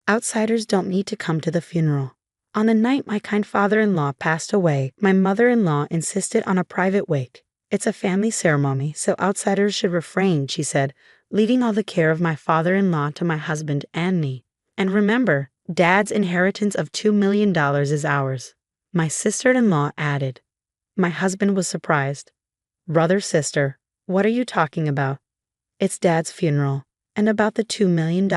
Outsiders don't need to come to the funeral. On the night my kind father-in-law passed away, my mother-in-law insisted on a private wake. It's a family ceremony, so outsiders should refrain, she said, leaving all the care of my father-in-law to my husband and me. And remember, Dad's inheritance of $2 million is ours. My sister-in-law added. My husband was surprised. Brother, sister, what are you talking about? It's Dad's funeral, and about the $2 million.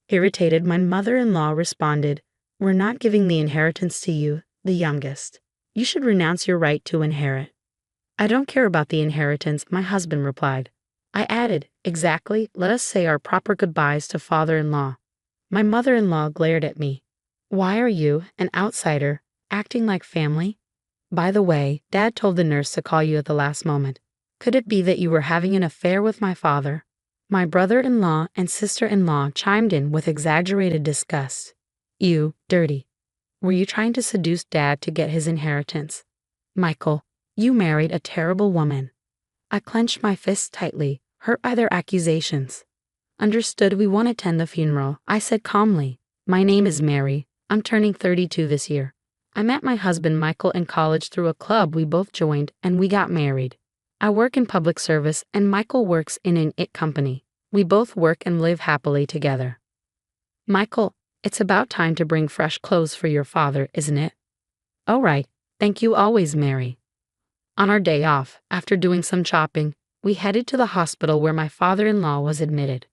Irritated, my mother-in-law responded, We're not giving the inheritance to you, the youngest. You should renounce your right to inherit. I don't care about the inheritance, my husband replied. I added, Exactly, let us say our proper goodbyes to father-in-law. My mother-in-law glared at me. Why are you, an outsider, acting like family? By the way, Dad told the nurse to call you at the last moment. Could it be that you were having an affair with my father? My brother-in-law and sister-in-law chimed in with exaggerated disgust. You, dirty. Were you trying to seduce Dad to get his inheritance? Michael, you married a terrible woman. I clenched my fists tightly, hurt by their accusations. Understood, we won't attend the funeral, I said calmly. My name is Mary. I'm turning 32 this year. I met my husband Michael in college through a club we both joined, and we got married. I work in public service, and Michael works in an IT company. We both work and live happily together. Michael, it's about time to bring fresh clothes for your father, isn't it? All right, thank you always, Mary. On our day off, after doing some shopping, we headed to the hospital where my father-in-law was admitted.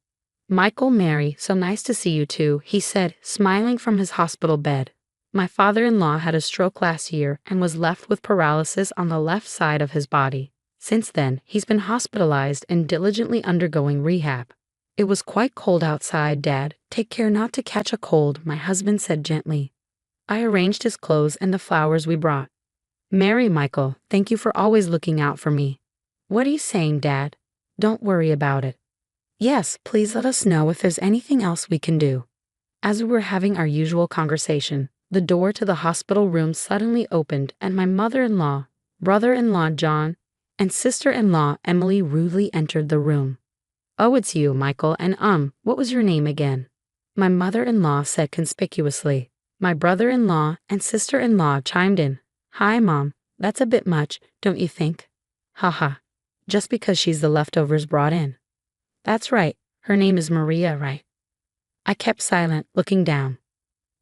Michael, Mary, so nice to see you too, he said, smiling from his hospital bed. My father-in-law had a stroke last year and was left with paralysis on the left side of his body. Since then, he's been hospitalized and diligently undergoing rehab. It was quite cold outside, Dad. Take care not to catch a cold, my husband said gently. I arranged his clothes and the flowers we brought. Mary, Michael, thank you for always looking out for me. What are you saying, Dad? Don't worry about it. Yes, please let us know if there's anything else we can do. As we were having our usual conversation, the door to the hospital room suddenly opened and my mother-in-law, brother-in-law John, and sister-in-law Emily rudely entered the room. Oh, it's you, Michael, and what was your name again? My mother-in-law said conspicuously. My brother-in-law and sister-in-law chimed in. Hi, Mom, that's a bit much, don't you think? Haha, just because she's the leftovers brought in. That's right, her name is Maria, right? I kept silent, looking down.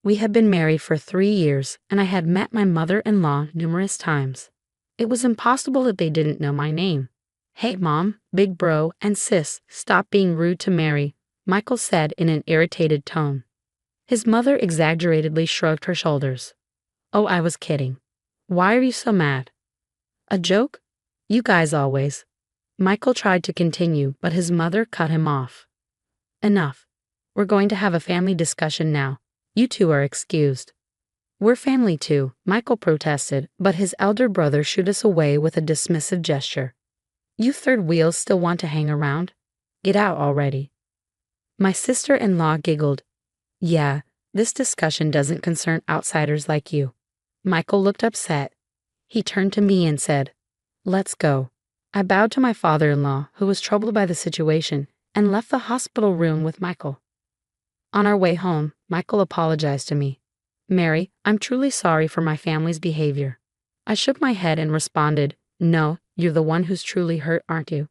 We had been married for 3 years, and I had met my mother-in-law numerous times. It was impossible that they didn't know my name. Hey, Mom, big bro, and sis, stop being rude to Mary, Michael said in an irritated tone. His mother exaggeratedly shrugged her shoulders. Oh, I was kidding. Why are you so mad? A joke? You guys always. Michael tried to continue, but his mother cut him off. Enough. We're going to have a family discussion now. You two are excused. We're family too, Michael protested, but his elder brother shooed us away with a dismissive gesture. You third wheels still want to hang around? Get out already. My sister-in-law giggled. Yeah, this discussion doesn't concern outsiders like you. Michael looked upset. He turned to me and said, Let's go. I bowed to my father-in-law, who was troubled by the situation, and left the hospital room with Michael. On our way home, Michael apologized to me. Mary, I'm truly sorry for my family's behavior. I shook my head and responded, No, you're the one who's truly hurt, aren't you?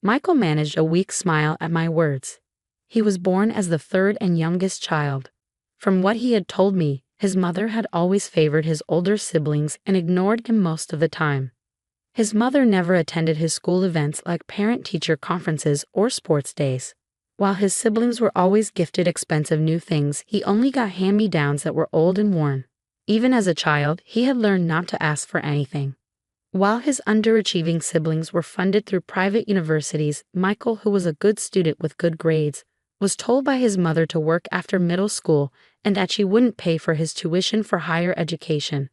Michael managed a weak smile at my words. He was born as the third and youngest child. From what he had told me, his mother had always favored his older siblings and ignored him most of the time. His mother never attended his school events like parent-teacher conferences or sports days. While his siblings were always gifted expensive new things, he only got hand-me-downs that were old and worn. Even as a child, he had learned not to ask for anything. While his underachieving siblings were funded through private universities, Michael, who was a good student with good grades, was told by his mother to work after middle school and that she wouldn't pay for his tuition for higher education.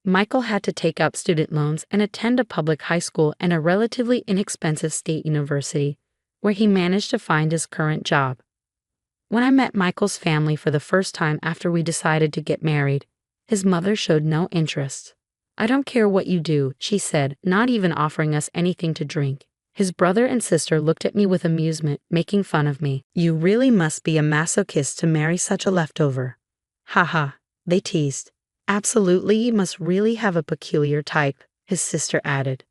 Michael had to take up student loans and attend a public high school and a relatively inexpensive state university, where he managed to find his current job. When I met Michael's family for the first time after we decided to get married, his mother showed no interest. I don't care what you do, she said, not even offering us anything to drink. His brother and sister looked at me with amusement, making fun of me. You really must be a masochist to marry such a leftover. Haha, they teased. Absolutely, you must really have a peculiar type, his sister added.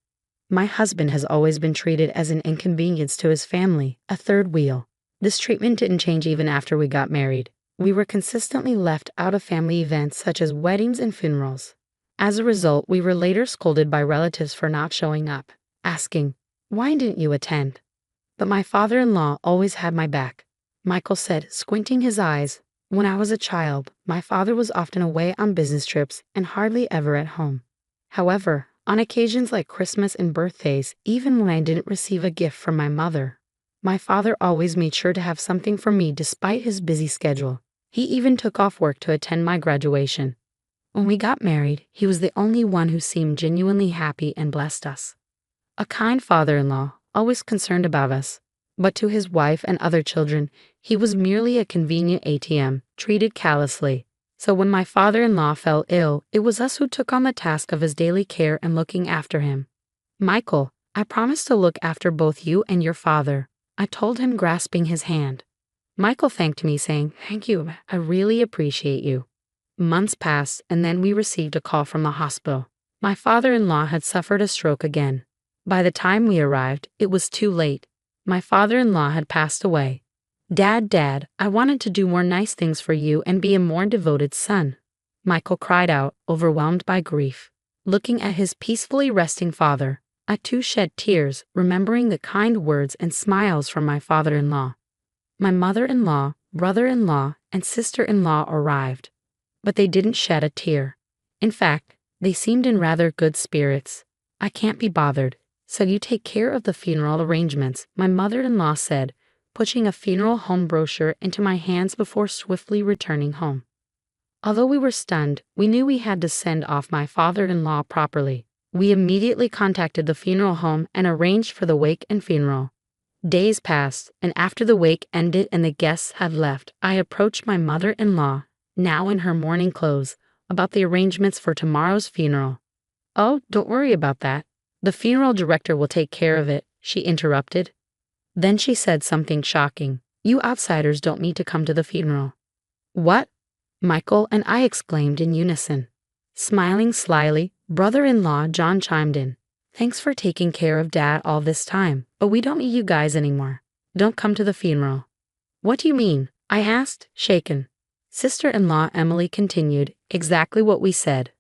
My husband has always been treated as an inconvenience to his family, a third wheel. This treatment didn't change even after we got married. We were consistently left out of family events such as weddings and funerals. As a result, we were later scolded by relatives for not showing up, asking, "Why didn't you attend?" But my father-in-law always had my back, Michael said, squinting his eyes. When I was a child, my father was often away on business trips and hardly ever at home. However, on occasions like Christmas and birthdays, even when I didn't receive a gift from my mother, my father always made sure to have something for me despite his busy schedule. He even took off work to attend my graduation. When we got married, he was the only one who seemed genuinely happy and blessed us. A kind father-in-law, always concerned about us. But to his wife and other children, he was merely a convenient ATM, treated callously. So when my father-in-law fell ill, it was us who took on the task of his daily care and looking after him. Michael, I promise to look after both you and your father, I told him, grasping his hand. Michael thanked me, saying, "Thank you, I really appreciate you." Months passed, and then we received a call from the hospital. My father-in-law had suffered a stroke again. By the time we arrived, it was too late. My father-in-law had passed away. Dad, I wanted to do more nice things for you and be a more devoted son," Michael cried out, overwhelmed by grief. Looking at his peacefully resting father, I too shed tears, remembering the kind words and smiles from my father-in-law. My mother-in-law, brother-in-law, and sister-in-law arrived, but they didn't shed a tear. In fact, they seemed in rather good spirits. "I can't be bothered, so you take care of the funeral arrangements," my mother-in-law said, pushing a funeral home brochure into my hands before swiftly returning home. Although we were stunned, we knew we had to send off my father-in-law properly. We immediately contacted the funeral home and arranged for the wake and funeral. Days passed, and after the wake ended and the guests had left, I approached my mother-in-law, now in her mourning clothes, about the arrangements for tomorrow's funeral. "Oh, don't worry about that. The funeral director will take care of it," she interrupted. Then she said something shocking. "You outsiders don't need to come to the funeral." "What?" Michael and I exclaimed in unison. Smiling slyly, brother-in-law John chimed in. "Thanks for taking care of Dad all this time, but we don't need you guys anymore. Don't come to the funeral." "What do you mean?" I asked, shaken. Sister-in-law Emily continued, "Exactly what we said.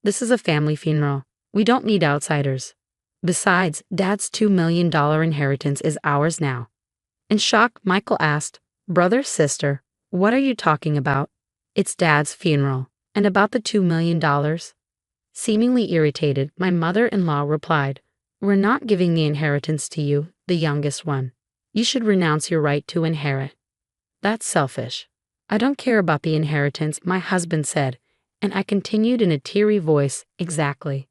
This is a family funeral. We don't need outsiders. Besides, Dad's $2 million inheritance is ours now." In shock, Michael asked, "Brother, sister, what are you talking about?" "It's Dad's funeral. And about the $2 million? Seemingly irritated, my mother-in-law replied, "We're not giving the inheritance to you, the youngest one. You should renounce your right to inherit." "That's selfish." "I don't care about the inheritance," my husband said, and I continued in a teary voice, "Exactly.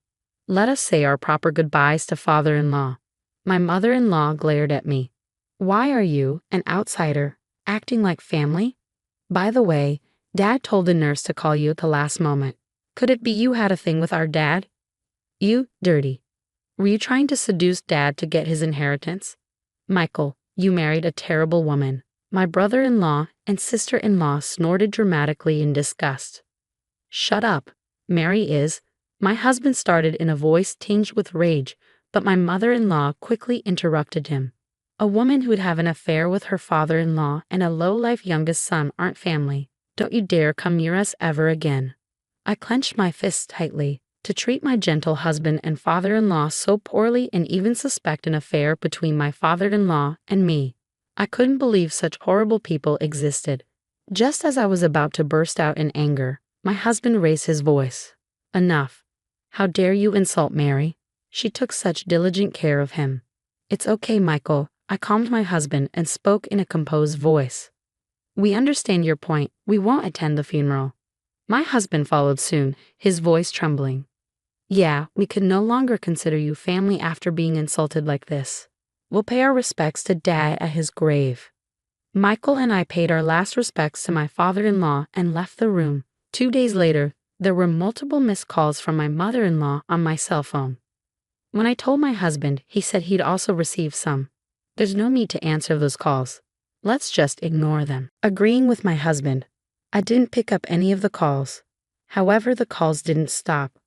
Let us say our proper goodbyes to father-in-law." My mother-in-law glared at me. "Why are you, an outsider, acting like family? By the way, Dad told the nurse to call you at the last moment. Could it be you had a thing with our dad? You, dirty. Were you trying to seduce Dad to get his inheritance? Michael, you married a terrible woman." My brother-in-law and sister-in-law snorted dramatically in disgust. "Shut up. Mary is," my husband started in a voice tinged with rage, but my mother-in-law quickly interrupted him. "A woman who'd have an affair with her father-in-law and a low-life youngest son aren't family. Don't you dare come near us ever again." I clenched my fists tightly. To treat my gentle husband and father-in-law so poorly and even suspect an affair between my father-in-law and me. I couldn't believe such horrible people existed. Just as I was about to burst out in anger, my husband raised his voice. "Enough. How dare you insult Mary? She took such diligent care of him." "It's okay, Michael," I calmed my husband and spoke in a composed voice. "We understand your point. We won't attend the funeral." My husband followed soon, his voice trembling. "Yeah, we can no longer consider you family after being insulted like this. We'll pay our respects to Dad at his grave." Michael and I paid our last respects to my father-in-law and left the room. 2 days later, there were multiple missed calls from my mother-in-law on my cell phone. When I told my husband, he said he'd also receive some. There's no need to answer those calls. Let's just ignore them. Agreeing with my husband, I didn't pick up any of the calls. However, the calls didn't stop.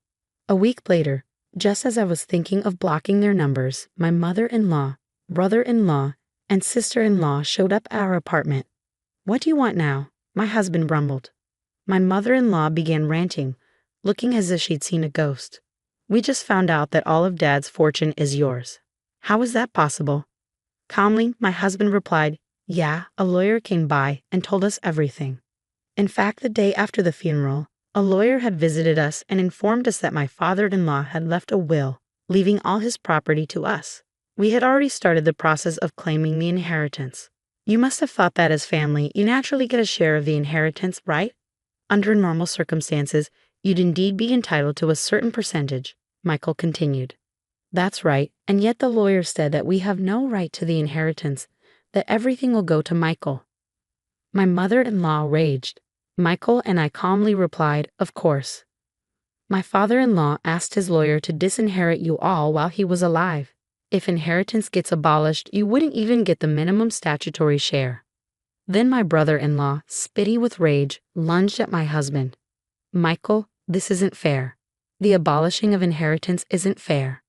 A week later, just as I was thinking of blocking their numbers, my mother-in-law, brother-in-law, and sister-in-law showed up at our apartment. "What do you want now?" my husband rumbled. My mother-in-law began ranting, looking as if she'd seen a ghost. "We just found out that all of Dad's fortune is yours." "How is that possible?" Calmly, my husband replied, "Yeah, a lawyer came by and told us everything." In fact, the day after the funeral, a lawyer had visited us and informed us that my father-in-law had left a will, leaving all his property to us. We had already started the process of claiming the inheritance. You must have thought that as family, you naturally get a share of the inheritance, right? Under normal circumstances, you'd indeed be entitled to a certain percentage, Michael continued. That's right, and yet the lawyer said that we have no right to the inheritance, that everything will go to Michael. My mother-in-law raged. Michael and I calmly replied, "Of course." My father-in-law asked his lawyer to disinherit you all while he was alive. If inheritance gets abolished, you wouldn't even get the minimum statutory share. Then my brother-in-law, spitty with rage, lunged at my husband. "Michael, this isn't fair. The abolishing of inheritance isn't fair."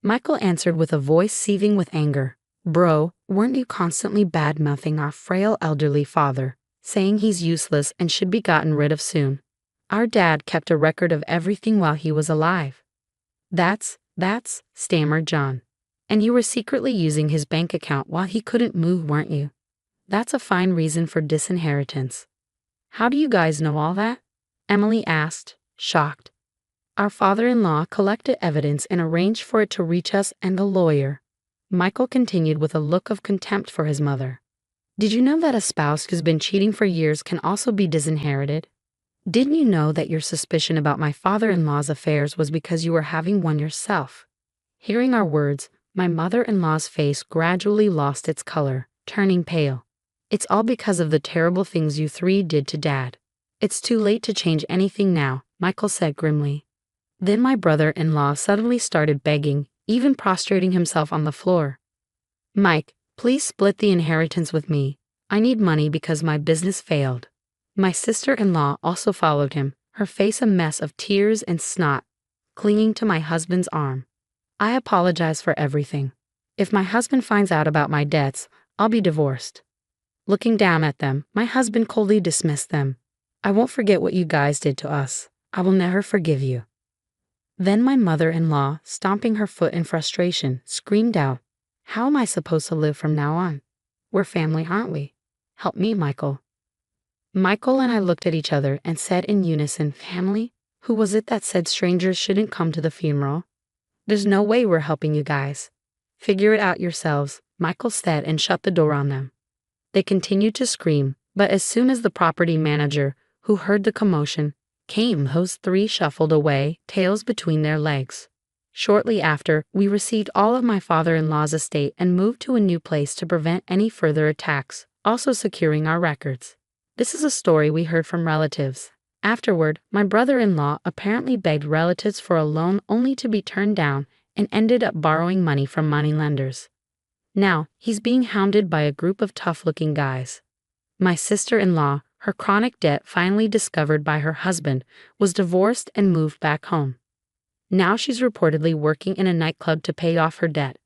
Michael answered with a voice seething with anger. "Bro, weren't you constantly bad-mouthing our frail elderly father, saying he's useless and should be gotten rid of soon? Our dad kept a record of everything while he was alive." That's, stammered John. "And you were secretly using his bank account while he couldn't move, weren't you? That's a fine reason for disinheritance." "How do you guys know all that?" Emily asked, shocked. Our father-in-law collected evidence and arranged for it to reach us and a lawyer. Michael continued with a look of contempt for his mother. "Did you know that a spouse who's been cheating for years can also be disinherited? Didn't you know that your suspicion about my father-in-law's affairs was because you were having one yourself?" Hearing our words, my mother-in-law's face gradually lost its color, turning pale. "It's all because of the terrible things you three did to Dad. It's too late to change anything now," Michael said grimly. Then my brother-in-law suddenly started begging, even prostrating himself on the floor. "Mike, please split the inheritance with me. I need money because my business failed." My sister-in-law also followed him, her face a mess of tears and snot, clinging to my husband's arm. "I apologize for everything. If my husband finds out about my debts, I'll be divorced." Looking down at them, my husband coldly dismissed them. "I won't forget what you guys did to us. I will never forgive you." Then my mother-in-law, stomping her foot in frustration, screamed out, "How am I supposed to live from now on? We're family, aren't we? Help me, Michael." Michael and I looked at each other and said in unison, "Family? Who was it that said strangers shouldn't come to the funeral? There's no way we're helping you guys. Figure it out yourselves," Michael said and shut the door on them. They continued to scream, but as soon as the property manager, who heard the commotion, came, those three shuffled away, tails between their legs. Shortly after, we received all of my father-in-law's estate and moved to a new place to prevent any further attacks, also securing our records. This is a story we heard from relatives. Afterward, my brother-in-law apparently begged relatives for a loan only to be turned down and ended up borrowing money from moneylenders. Now, he's being hounded by a group of tough-looking guys. My sister-in-law, her chronic debt finally discovered by her husband, was divorced and moved back home. Now she's reportedly working in a nightclub to pay off her debt.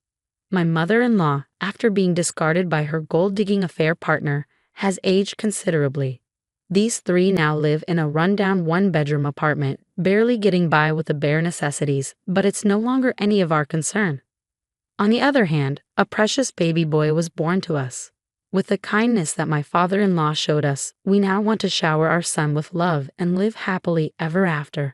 My mother-in-law, after being discarded by her gold-digging affair partner, has aged considerably. These three now live in a rundown one-bedroom apartment, barely getting by with the bare necessities, but it's no longer any of our concern. On the other hand, a precious baby boy was born to us. With the kindness that my father-in-law showed us, we now want to shower our son with love and live happily ever after.